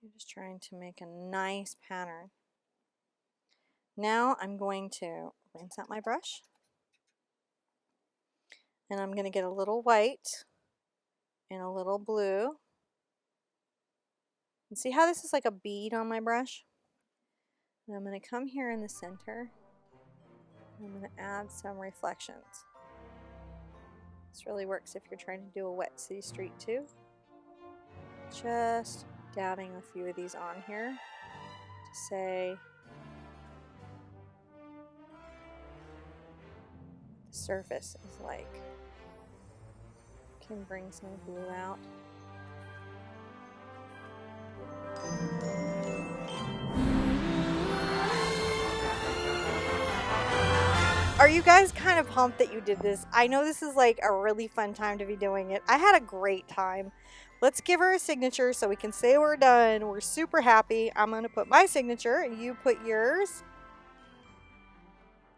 I'm just trying to make a nice pattern. Now I'm going to rinse out my brush. And I'm going to get a little white and a little blue. And see how this is like a bead on my brush? And I'm going to come here in the center. And I'm going to add some reflections. This really works if you're trying to do a wet city street too. Just dabbing a few of these on here to say the surface is like. Can bring some blue out. Are you guys kind of pumped that you did this? I know this is like a really fun time to be doing it. I had a great time. Let's give her a signature so we can say we're done. We're super happy. I'm going to put my signature and you put yours.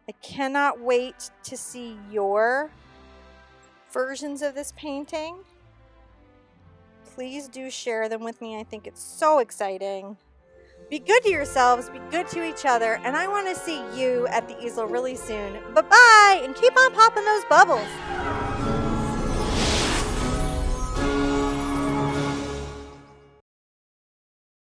I cannot wait to see your versions of this painting. Please do share them with me. I think it's so exciting. Be good to yourselves, be good to each other, and I want to see you at the easel really soon. Bye-bye, and keep on popping those bubbles.